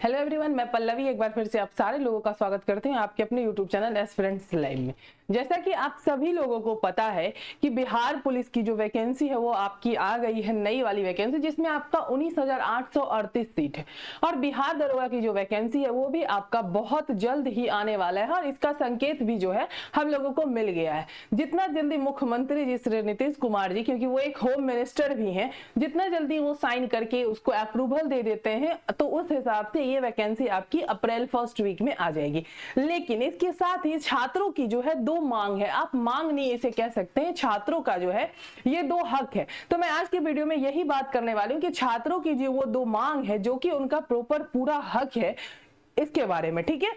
Hello everyone, मैं पल्लवी एक बार फिर से आप सारे लोगों का स्वागत करती हूँ आपके अपने यूट्यूब चैनल एस्पिरेंट्स लाइव में। जैसा कि आप सभी लोगों को पता है कि बिहार पुलिस की जो वैकेंसी है वो आपकी आ गई है, नई वाली वैकेंसी, जिसमें आपका 19,838 सीट है। और बिहार दरोगा की जो वैकेंसी है वो भी आपका बहुत जल्द ही आने वाला है और इसका संकेत भी जो है हम लोगों को मिल गया है। जितना जल्दी मुख्यमंत्री जी श्री नीतीश कुमार जी, क्योंकि वो एक होम मिनिस्टर भी हैं, जितना जल्दी वो साइन करके उसको अप्रूवल दे देते हैं तो उस हिसाब से ये वैकेंसी आपकी अप्रैल फर्स्ट वीक में आ जाएगी। लेकिन इसके साथ ही छात्रों की जो है दो मांग है, आप मांग नहीं इसे कह सकते हैं, छात्रों का जो है ये दो हक है। तो मैं आज की वीडियो में यही बात करने वाली हूँ कि छात्रों की जो वो दो मांग है जो कि उनका प्रॉपर पूरा हक है, इसके बारे में। ठीक है,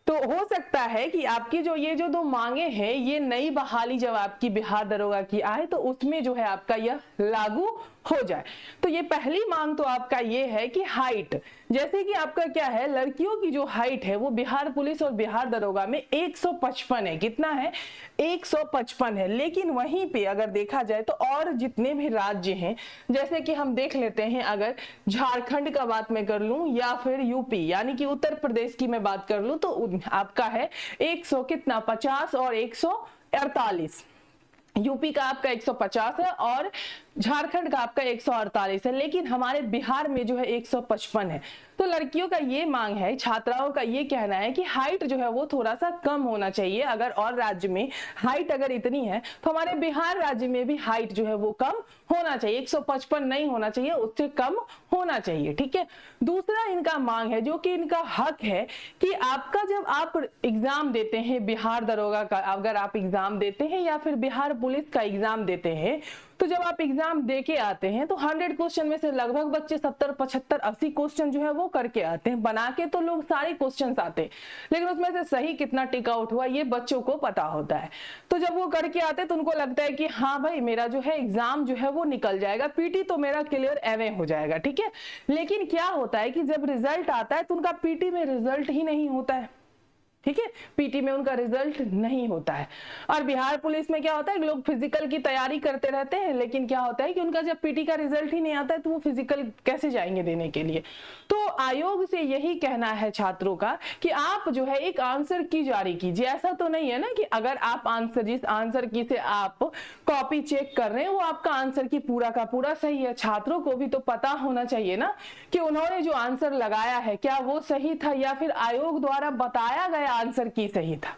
तो हो सकता है कि आपकी जो ये जो दो मांगे हैं, ये नई बहाली जब आपकी बिहार दरोगा की आए तो उसमें जो है आपका यह लागू हो जाए। तो ये पहली मांग तो आपका ये है कि हाइट, जैसे कि आपका क्या है, लड़कियों की जो हाइट है वो बिहार पुलिस और बिहार दरोगा में 155 है। कितना है? 155 है। लेकिन वहीं पे अगर देखा जाए तो और जितने भी राज्य हैं, जैसे कि हम देख लेते हैं, अगर झारखंड का बात मैं कर लूं या फिर यूपी यानी कि उत्तर प्रदेश की मैं बात कर लूं, तो आपका है 100 कितना 50 और 148। यूपी का आपका 150 है और झारखंड का आपका 148 है, लेकिन हमारे बिहार में जो है 155 है। तो लड़कियों का ये मांग है, छात्राओं का ये कहना है कि हाइट जो है वो थोड़ा सा कम होना चाहिए। अगर और राज्य में हाइट अगर इतनी है तो हमारे बिहार राज्य में भी हाइट जो है वो कम होना चाहिए, 155 नहीं होना चाहिए, उससे कम होना चाहिए। ठीक है, दूसरा इनका मांग है जो कि इनका हक है कि आपका जब आप एग्जाम देते हैं बिहार दरोगा का, अगर आप एग्जाम देते हैं या फिर बिहार पुलिस का एग्जाम देते हैं, तो जब आप एग्जाम दे के आते हैं तो 100 क्वेश्चन में से लगभग बच्चे 70, 75, 80 क्वेश्चन जो है वो करके आते हैं। बना के तो लोग सारे क्वेश्चन आते हैं, लेकिन उसमें से सही कितना टिक आउट हुआ ये बच्चों को पता होता है। तो जब वो करके आते हैं तो उनको लगता है कि हाँ भाई, मेरा जो है एग्जाम जो है वो निकल जाएगा, पीटी तो मेरा क्लियर एवे हो जाएगा। ठीक है, लेकिन क्या होता है कि जब रिजल्ट आता है तो उनका पीटी में रिजल्ट ही नहीं होता है। ठीक है, पीटी में उनका रिजल्ट नहीं होता है। और बिहार पुलिस में क्या होता है, लोग फिजिकल की तैयारी करते रहते हैं, लेकिन क्या होता है कि उनका जब पीटी का रिजल्ट ही नहीं आता है तो वो फिजिकल कैसे जाएंगे देने के लिए। तो आयोग से यही कहना है छात्रों का कि आप जो है एक आंसर की जारी कीजिए। ऐसा तो नहीं है ना कि अगर आप आंसर, जिस आंसर की से आप कॉपी चेक कर रहे हैं वो आपका आंसर की पूरा का पूरा सही है। छात्रों को भी तो पता होना चाहिए ना कि उन्होंने जो आंसर लगाया है क्या वो सही था या फिर आयोग द्वारा बताया गया आंसर की सही था।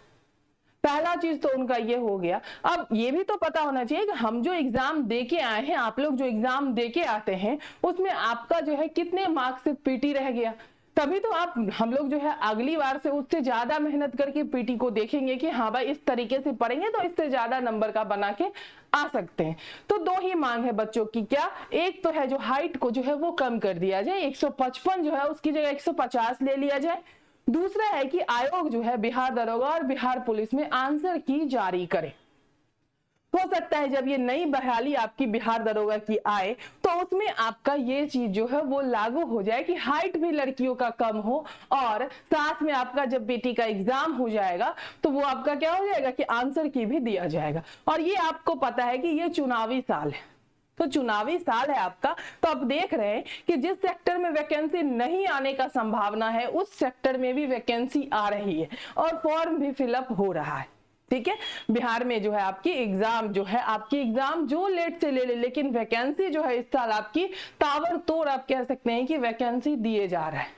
पहला चीज तो उनका ये हो गया। अब ये भी तो पता होना चाहिए कि हम जो एग्जाम दे के आए हैं, आप लोग जो एग्जाम दे के आते हैं उसमें आपका जो है कितने मार्क्स से पीटी रह गया, तभी तो हम लोग जो है अगली बार से उससे ज्यादा मेहनत करके पीटी को देखेंगे कि हाँ भाई इस तरीके से पढ़ेंगे तो इससे ज्यादा नंबर का बना के आ सकते हैं। तो दो ही मांग है बच्चों की, क्या? एक तो है जो हाइट को जो है वो कम कर दिया जाए, 155 जो है उसकी जगह 150 ले लिया जाए। दूसरा है कि आयोग जो है बिहार दरोगा और बिहार पुलिस में आंसर की जारी करे। हो सकता है जब ये नई बहाली आपकी बिहार दरोगा की आए तो उसमें आपका ये चीज जो है वो लागू हो जाए कि हाइट भी लड़कियों का कम हो, और साथ में आपका जब बेटी का एग्जाम हो जाएगा तो वो आपका क्या हो जाएगा कि आंसर की भी दिया जाएगा। और ये आपको पता है कि ये चुनावी साल है, तो चुनावी साल है आपका, तो आप देख रहे हैं कि जिस सेक्टर में वैकेंसी नहीं आने का संभावना है उस सेक्टर में भी वैकेंसी आ रही है और फॉर्म भी फिलअप हो रहा है। ठीक है, बिहार में जो है आपकी एग्जाम जो लेट से ले लेकिन वैकेंसी जो है इस साल आपकी ताबड़तोड़ आप कह सकते हैं कि वैकेंसी दिए जा रहा है।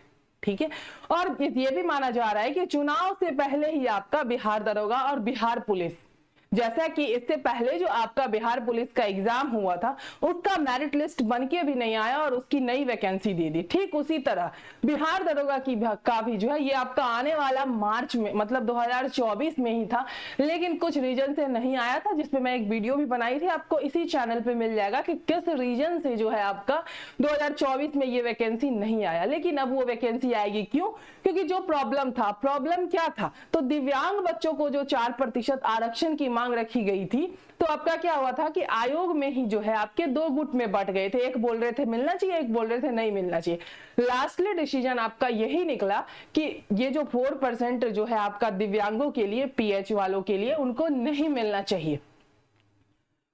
ठीक है, और ये भी माना जा रहा है कि चुनाव से पहले ही आपका बिहार दरोगा और बिहार पुलिस, जैसा कि इससे पहले जो आपका बिहार पुलिस का एग्जाम हुआ था उसका मेरिट लिस्ट बनके भी नहीं आया और उसकी नई वैकेंसी दे दी, ठीक उसी तरह बिहार दरोगा का भी जो है ये आपका आने वाला मार्च में, मतलब 2024 में ही था, लेकिन कुछ रीजन से नहीं आया था, जिसपे मैं एक वीडियो भी बनाई थी, आपको इसी चैनल पे मिल जाएगा कि किस रीजन से जो है आपका 2024 में ये वैकेंसी नहीं आया। लेकिन अब वो वैकेंसी आएगी, क्यों? क्योंकि जो प्रॉब्लम क्या था, तो दिव्यांग बच्चों को जो 4% आरक्षण की मांग रखी गई थी, तो आपका क्या हुआ था कि आयोग में ही जो है आपके दो गुट में बंट गए थे, एक बोल रहे थे मिलना चाहिए, एक बोल रहे थे नहीं मिलना चाहिए। लास्टली डिसीजन आपका यही निकला कि ये जो 4% जो है आपका दिव्यांगों के लिए, पीएच वालों के लिए, उनको नहीं मिलना चाहिए।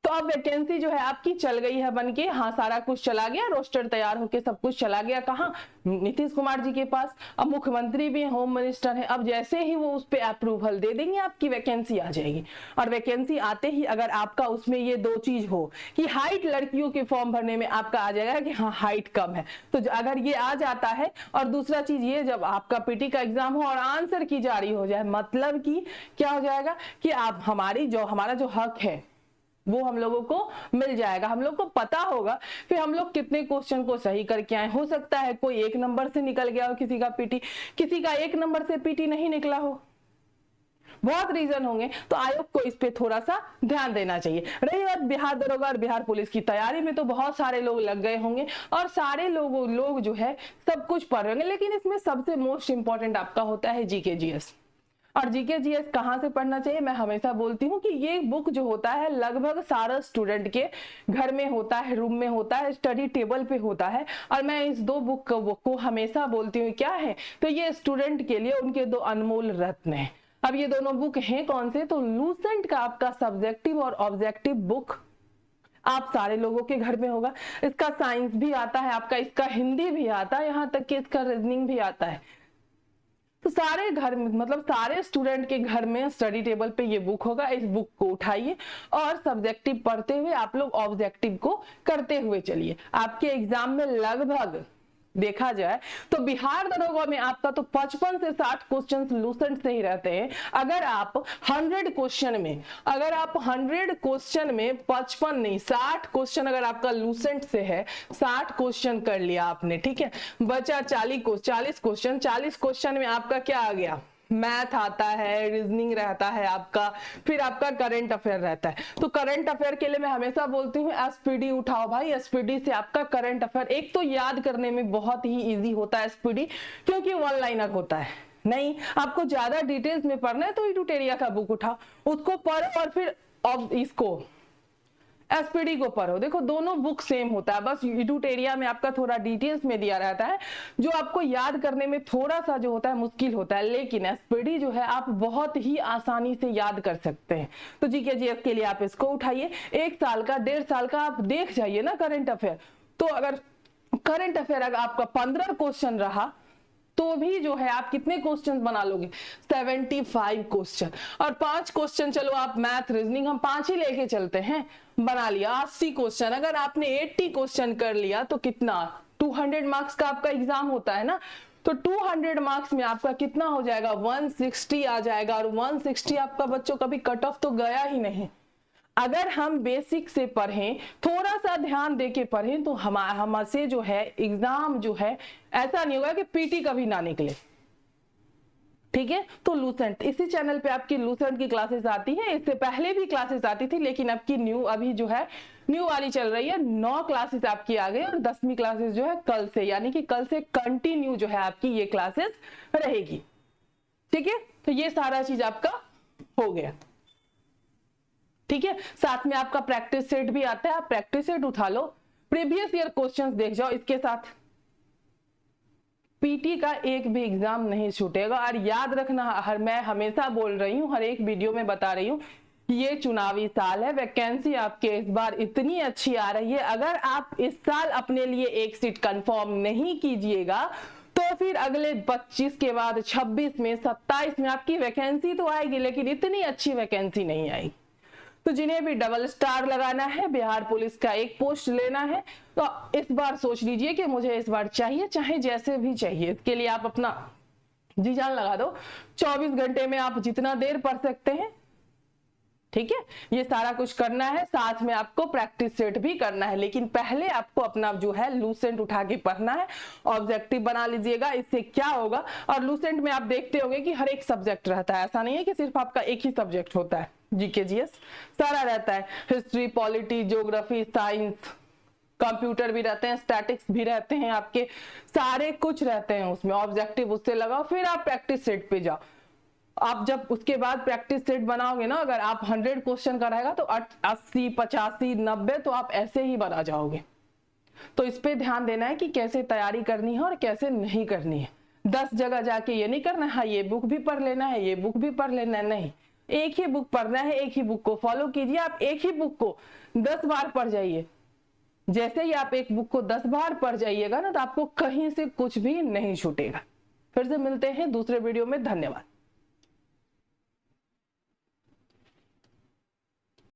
तो अब वैकेंसी जो है आपकी चल गई है बन के, हाँ सारा कुछ चला गया, रोस्टर तैयार होके सब कुछ चला गया कहाँ, नीतीश कुमार जी के पास। अब मुख्यमंत्री भी होम मिनिस्टर है, अब जैसे ही वो उस पर अप्रूवल दे देंगे आपकी वैकेंसी आ जाएगी। और वैकेंसी आते ही अगर आपका उसमें ये दो चीज हो कि हाइट, लड़कियों के फॉर्म भरने में आपका आ जाएगा कि हाँ हाइट कम है, तो अगर ये आ जाता है, और दूसरा चीज ये जब आपका पीटी का एग्जाम हो और आंसर की जारी हो जाए, मतलब कि क्या हो जाएगा कि आप हमारा जो हक है वो हम लोगों को मिल जाएगा, हम लोग को पता होगा फिर हम लोग कितने क्वेश्चन को सही करके आए। हो सकता है कोई 1 नंबर से निकल गया हो किसी का पीटी, किसी का 1 नंबर से पीटी नहीं निकला हो, बहुत रीजन होंगे, तो आयोग को इस पे थोड़ा सा ध्यान देना चाहिए। रही बात बिहार दरोगा और बिहार पुलिस की तैयारी में, तो बहुत सारे लोग लग गए होंगे और सारे लोग जो है सब कुछ पढ़ रहे होंगे, लेकिन इसमें सबसे मोस्ट इंपॉर्टेंट आपका होता है जीके जीएस। और जीके जीएस कहाँ से पढ़ना चाहिए, मैं हमेशा बोलती हूँ कि ये बुक जो होता है लगभग सारा स्टूडेंट के घर में होता है, रूम में होता है, स्टडी टेबल पे होता है। और मैं इस 2 बुक को हमेशा बोलती हूँ क्या है, तो ये स्टूडेंट के लिए उनके 2 अनमोल रत्न है। अब ये दोनों बुक हैं कौन से, तो लूसेंट का आपका सब्जेक्टिव और ऑब्जेक्टिव बुक आप सारे लोगों के घर में होगा। इसका साइंस भी आता है आपका, इसका हिंदी भी आता है, यहाँ तक कि इसका रीजनिंग भी आता है। तो सारे घर में, मतलब सारे स्टूडेंट के घर में स्टडी टेबल पे ये बुक होगा। इस बुक को उठाइए और सब्जेक्टिव पढ़ते हुए आप लोग ऑब्जेक्टिव को करते हुए चलिए। आपके एग्जाम में लगभग देखा जाए तो बिहार दरोगा में आपका तो 55 से 60 क्वेश्चन लूसेंट से ही रहते हैं। अगर आप 100 क्वेश्चन में 55 नहीं 60 क्वेश्चन अगर आपका लूसेंट से है, 60 क्वेश्चन कर लिया आपने, ठीक है, बचा 40 क्वेश्चन। 40 क्वेश्चन में आपका क्या आ गया, मैथ आता है, रीजनिंग रहता है आपका, फिर आपका करंट अफेयर रहता है। तो करंट अफेयर के लिए मैं हमेशा बोलती हूँ एसपीडी उठाओ भाई, एसपीडी से आपका करंट अफेयर एक तो याद करने में बहुत ही इजी होता है एसपीडी, क्योंकि 1 लाइनर होता है। नहीं आपको ज्यादा डिटेल्स में पढ़ना है तो इडुटेरिया का बुक उठाओ, उसको पढ़ो और फिर इसको एसपीडी को पढ़ो। देखो दोनों बुक सेम होता है, बस इडुटेरिया में आपका थोड़ा डिटेल्स में दिया रहता है जो आपको याद करने में थोड़ा सा जो होता है मुश्किल होता है, लेकिन एसपीडी जो है आप बहुत ही आसानी से याद कर सकते हैं। तो जीके जीएस के लिए आप इसको उठाइए। 1 साल का 1.5 साल का आप देख जाइए ना करंट अफेयर। तो अगर करंट अफेयर अगर आपका 15 क्वेश्चन रहा तो भी जो है आप कितने क्वेश्चन बना लोगे, 75 क्वेश्चन। और 5 क्वेश्चन चलो आप मैथ रीजनिंग हम 5 ही लेके चलते हैं, बना लिया 80 क्वेश्चन। अगर आपने 80 क्वेश्चन कर लिया तो कितना, 200 मार्क्स का आपका एग्जाम होता है ना, तो 200 मार्क्स में आपका कितना हो जाएगा, 160 आ जाएगा। और 160 आपका बच्चों कभी कट ऑफ तो गया ही नहीं। अगर हम बेसिक से पढ़ें, थोड़ा सा ध्यान देके पढ़ें, तो हमसे जो है एग्जाम जो है ऐसा नहीं होगा कि पीटी कभी ना निकले, ठीक है। तो लूसेंट इसी चैनल पे आपकी लूसेंट की क्लासेस आती है, इससे पहले भी क्लासेस आती थी, लेकिन आपकी अभी जो है न्यू वाली चल रही है। 9 क्लासेस आपकी आ गई और 10वीं क्लासेस जो है कल से, यानी कि कल से कंटिन्यू जो है आपकी ये क्लासेस रहेगी, ठीक है। तो ये सारा चीज आपका हो गया, ठीक है। साथ में आपका प्रैक्टिस सेट भी आता है, आप प्रैक्टिस सेट उठा लो, प्रीवियस ईयर क्वेश्चंस देख जाओ। इसके साथ पीटी का एक भी एग्जाम नहीं छूटेगा। और याद रखना, मैं हमेशा बोल रही हूँ, हर एक वीडियो में बता रही हूँ, ये चुनावी साल है, वैकेंसी आपके इस बार इतनी अच्छी आ रही है। अगर आप इस साल अपने लिए एक सीट कंफर्म नहीं कीजिएगा तो फिर अगले 25 के बाद 26 में 27 में आपकी वैकेंसी तो आएगी, लेकिन इतनी अच्छी वैकेंसी नहीं आएगी। तो जिन्हें भी डबल स्टार लगाना है, बिहार पुलिस का एक पोस्ट लेना है, तो इस बार सोच लीजिए कि मुझे इस बार चाहिए, चाहे जैसे भी चाहिए। इसके लिए आप अपना जी जान लगा दो, 24 घंटे में आप जितना देर पढ़ सकते हैं, ठीक है। ये सारा कुछ करना है, साथ में आपको प्रैक्टिस सेट भी करना है, लेकिन पहले आपको अपना जो है लूसेंट उठा के पढ़ना है, ऑब्जेक्टिव बना लीजिएगा। इससे क्या होगा, और लूसेंट में आप देखते होंगे कि हर एक सब्जेक्ट रहता है, ऐसा नहीं है कि सिर्फ आपका एक ही सब्जेक्ट होता है। जीके जीएस सारा रहता है, history, polity, geography, science, computer भी रहते हैं, स्टैटिक्स भी रहते हैं, आपके सारे कुछ रहते हैं उसमें। ऑब्जेक्टिव उससे लगाओ, फिर आप प्रैक्टिस सेट पे जाओ। आप जब उसके बाद प्रैक्टिस सेट बनाओगे ना, अगर आप 100 क्वेश्चन का रहेगा तो 80, 85, 90 तो आप ऐसे ही बना जाओगे। तो इस पे ध्यान देना है कि कैसे तैयारी करनी है और कैसे नहीं करनी है। 10 जगह जाके ये नहीं करना है, ये बुक भी पढ़ लेना है, ये बुक भी पढ़ लेना है, नहीं। एक ही बुक पढ़ना है, एक ही बुक को फॉलो कीजिए। आप एक ही बुक को 10 बार पढ़ जाइए। जैसे ही आप एक बुक को 10 बार पढ़ जाइएगा ना, तो आपको कहीं से कुछ भी नहीं छूटेगा। फिर से मिलते हैं दूसरे वीडियो में। धन्यवाद।